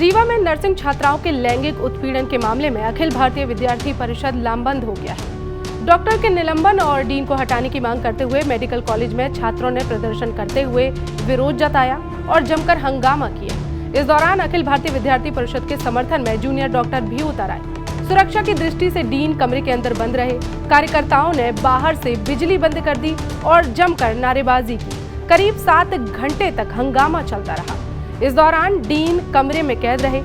रीवा में नर्सिंग छात्राओं के लैंगिक उत्पीड़न के मामले में अखिल भारतीय विद्यार्थी परिषद लामबंद हो गया है। डॉक्टर के निलंबन और डीन को हटाने की मांग करते हुए मेडिकल कॉलेज में छात्रों ने प्रदर्शन करते हुए विरोध जताया और जमकर हंगामा किया। इस दौरान अखिल भारतीय विद्यार्थी परिषद के समर्थन में जूनियर डॉक्टर भी उतर आए। सुरक्षा की दृष्टि से डीन कमरे के अंदर बंद रहे। कार्यकर्ताओं ने बाहर से बिजली बंद कर दी और जमकर नारेबाजी की। करीब 7 घंटे तक हंगामा चलता रहा। इस दौरान डीन कमरे में कैद रहे।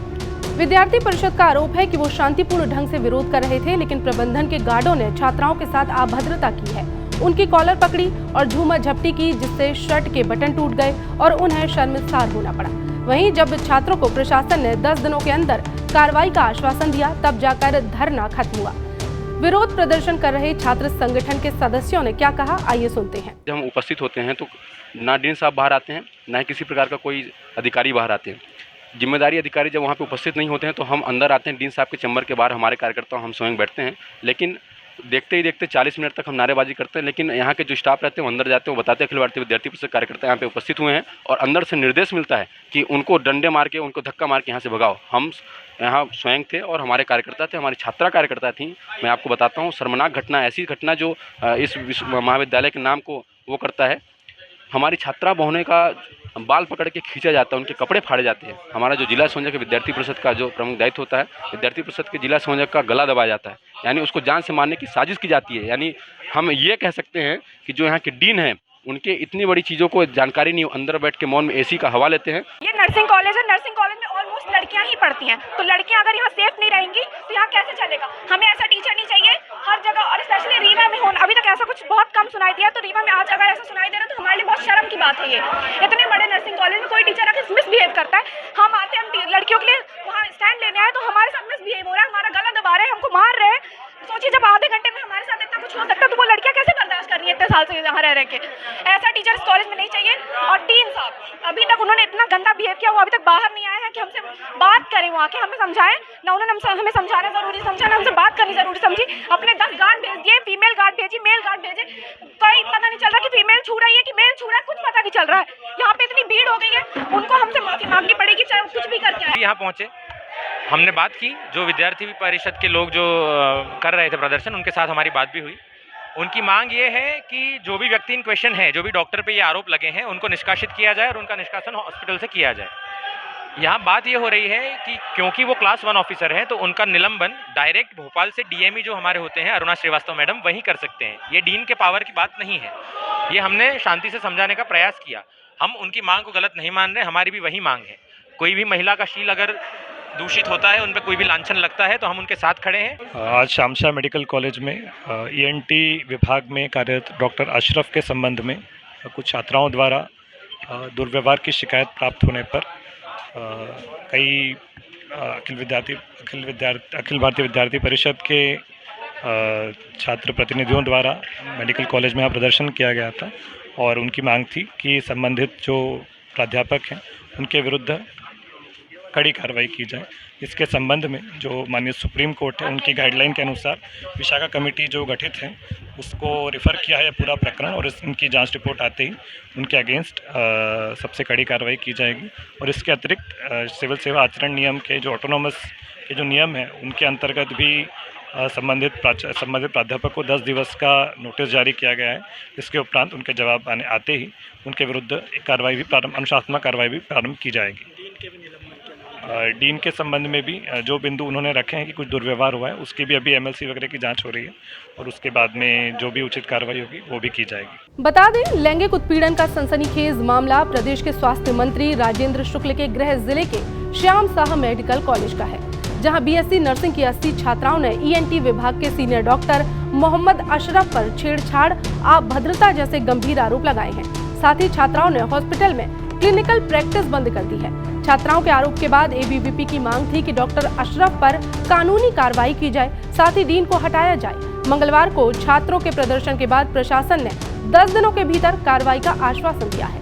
विद्यार्थी परिषद का आरोप है कि वो शांतिपूर्ण ढंग से विरोध कर रहे थे, लेकिन प्रबंधन के गार्डों ने छात्राओं के साथ अभद्रता की है। उनकी कॉलर पकड़ी और झूमा झपटी की, जिससे शर्ट के बटन टूट गए और उन्हें शर्मिंदा होना पड़ा। वहीं जब छात्रों को प्रशासन ने 10 दिनों के अंदर कार्रवाई का आश्वासन दिया, तब जाकर धरना खत्म हुआ। विरोध प्रदर्शन कर रहे छात्र संगठन के सदस्यों ने क्या कहा, आइए सुनते हैं। जब हम उपस्थित होते हैं तो ना डीन साहब बाहर आते हैं, ना किसी प्रकार का कोई अधिकारी बाहर आते हैं। जिम्मेदारी अधिकारी जब वहाँ पे उपस्थित नहीं होते हैं तो हम अंदर आते हैं। डीन साहब के चैम्बर के बाहर हमारे कार्यकर्ता हम स्वयं बैठते हैं, लेकिन देखते ही देखते 40 मिनट तक हम नारेबाजी करते हैं। लेकिन यहाँ के जो स्टाफ रहते हैं वो अंदर जाते हैं, वो बताते हैं अखिल भारतीय विद्यार्थी परिषद कार्यकर्ता यहाँ पे उपस्थित हुए हैं और अंदर से निर्देश मिलता है कि उनको डंडे मार के, उनको धक्का मार के यहाँ से भगाओ। हम यहाँ स्वयं थे और हमारे कार्यकर्ता थे, हमारी छात्रा कार्यकर्ता थी। मैं आपको बताता हूँ, शर्मनाक घटना, ऐसी घटना जो इस महाविद्यालय के नाम को वो करता है। हमारी छात्रा बहुने का बाल पकड़ के खींचा जाता है, उनके कपड़े फाड़े जाते हैं। हमारा जो जिला संयोजक विद्यार्थी परिषद का जो प्रमुख दायित्व होता है, विद्यार्थी परिषद के जिला संयोजक का गला दबाया जाता है, यानी उसको जान से मारने की साजिश की जाती है। यानी हम ये कह सकते हैं कि जो यहाँ के डीन हैं, उनके इतनी बड़ी चीज़ों को जानकारी नहीं, अंदर बैठ के मौन में एसी का हवा लेते हैं। ये नर्सिंग कॉलेज है, नर्सिंग कॉलेज में ऑलमोस्ट लड़कियां ही पढ़ती हैं, तो लड़कियां अगर यहाँ सेफ नहीं रहेंगी तो यहाँ कैसे चलेगा। हमें ऐसा टीचर नहीं चाहिए हर जगह, और स्पेशली रीवा में होना। अभी तक ऐसा कुछ बहुत कम सुनाई दिया, तो रीवा में आज अगर ऐसा सुनाई दे रहा है तो हमारे लिए बहुत शर्म की बात है। ये इतने बड़े नर्सिंग कॉलेज में कोई टीचर अगर मिसबिहेव करता है, हम आते हैं, हम लड़कियों के लिए वहाँ स्टैंड लेने आए तो हमारे साथ मिसबिहेव हो रहा है, हमारा गला दबा रहे हैं, हमको मार रहे हैं। सोचिए जब आधे घंटे में हमारे साथ इतना कुछ हो सकता है तो वो लड़कियां कैसे बर्दाश्त कर रही है इतने साल से यहाँ रह के। ऐसा टीचर इस कॉलेज में नहीं चाहिए। और डीन साहब अभी तक उन्होंने इतना गंदा बिहेव किया, वो अभी तक बाहर नहीं आए हैं कि हमसे बात करें, वहाँ के हमें समझाएं ना। उन्होंने हमें समझाना जरूरी समझा ना, हमसे बात करनी जरूरी समझी। अपने 10 गार्ड भेज दिए, फीमेल गार्ड भेजी, मेल गार्ड भेजे, कोई पता नहीं चल रहा कि फीमेल छू रही है कि मेल छू रहा है, कुछ पता नहीं चल रहा है। यहाँ पे इतनी भीड़ हो गई है, उनको हमसे माफी मांगनी पड़ेगी, चाहे कुछ भी करके आए। यहाँ पहुँचे, हमने बात की, जो विद्यार्थी परिषद के लोग जो कर रहे थे प्रदर्शन, उनके साथ हमारी बात भी हुई। उनकी मांग ये है कि जो भी व्यक्ति इन क्वेश्चन है, जो भी डॉक्टर पे ये आरोप लगे हैं, उनको निष्कासित किया जाए और उनका निष्कासन हॉस्पिटल से किया जाए। यहाँ बात ये हो रही है कि क्योंकि वो क्लास 1 ऑफिसर हैं तो उनका निलंबन डायरेक्ट भोपाल से डीएमई जो हमारे होते हैं, अरुणा श्रीवास्तव मैडम, वही कर सकते हैं। ये डीन के पावर की बात नहीं है। ये हमने शांति से समझाने का प्रयास किया। हम उनकी मांग को गलत नहीं मान रहे, हमारी भी वही मांग है। कोई भी महिला का शील अगर दूषित होता है, उन पर कोई भी लांछन लगता है तो हम उनके साथ खड़े हैं। आज शामशाह मेडिकल कॉलेज में ईएनटी विभाग में कार्यरत डॉक्टर अशरफ के संबंध में कुछ छात्राओं द्वारा दुर्व्यवहार की शिकायत प्राप्त होने पर कई अखिल भारतीय विद्यार्थी परिषद के छात्र प्रतिनिधियों द्वारा मेडिकल कॉलेज में यहाँ प्रदर्शन किया गया था और उनकी मांग थी कि संबंधित जो प्राध्यापक हैं उनके विरुद्ध कड़ी कार्रवाई की जाए। इसके संबंध में जो माननीय सुप्रीम कोर्ट है, उनकी गाइडलाइन के अनुसार विशाखा कमेटी जो गठित है उसको रिफ़र किया है पूरा प्रकरण, और उनकी जांच रिपोर्ट आते ही उनके अगेंस्ट सबसे कड़ी कार्रवाई की जाएगी। और इसके अतिरिक्त सिविल सेवा आचरण नियम के जो ऑटोनॉमस के जो नियम हैं, उनके अंतर्गत भी संबंधित प्राध्यापक को 10 दिवस का नोटिस जारी किया गया है। इसके उपरांत उनके जवाब आते ही उनके विरुद्ध कार्रवाई भी अनुशासनात्मक कार्रवाई भी प्रारंभ की जाएगी। डीन के संबंध में भी जो बिंदु उन्होंने रखे हैं कि कुछ दुर्व्यवहार हुआ है, उसकी भी अभी एमएलसी वगैरह की जांच हो रही है और उसके बाद में जो भी उचित कार्रवाई होगी वो भी की जाएगी। बता दें, लैंगिक उत्पीड़न का सनसनीखेज मामला प्रदेश के स्वास्थ्य मंत्री राजेंद्र शुक्ल के गृह जिले के श्याम साह मेडिकल कॉलेज का है, जहां बीएससी नर्सिंग की 80 छात्राओं ने ईएनटी विभाग के सीनियर डॉक्टर मोहम्मद अशरफ पर छेड़छाड़, अभद्रता जैसे गंभीर आरोप लगाए हैं। साथ ही छात्राओं ने हॉस्पिटल में क्लिनिकल प्रैक्टिस बंद कर दी है। छात्राओं के आरोप के बाद एबीवीपी की मांग थी कि डॉक्टर अशरफ पर कानूनी कार्रवाई की जाए, साथ ही डीन को हटाया जाए। मंगलवार को छात्रों के प्रदर्शन के बाद प्रशासन ने 10 दिनों के भीतर कार्रवाई का आश्वासन दिया है।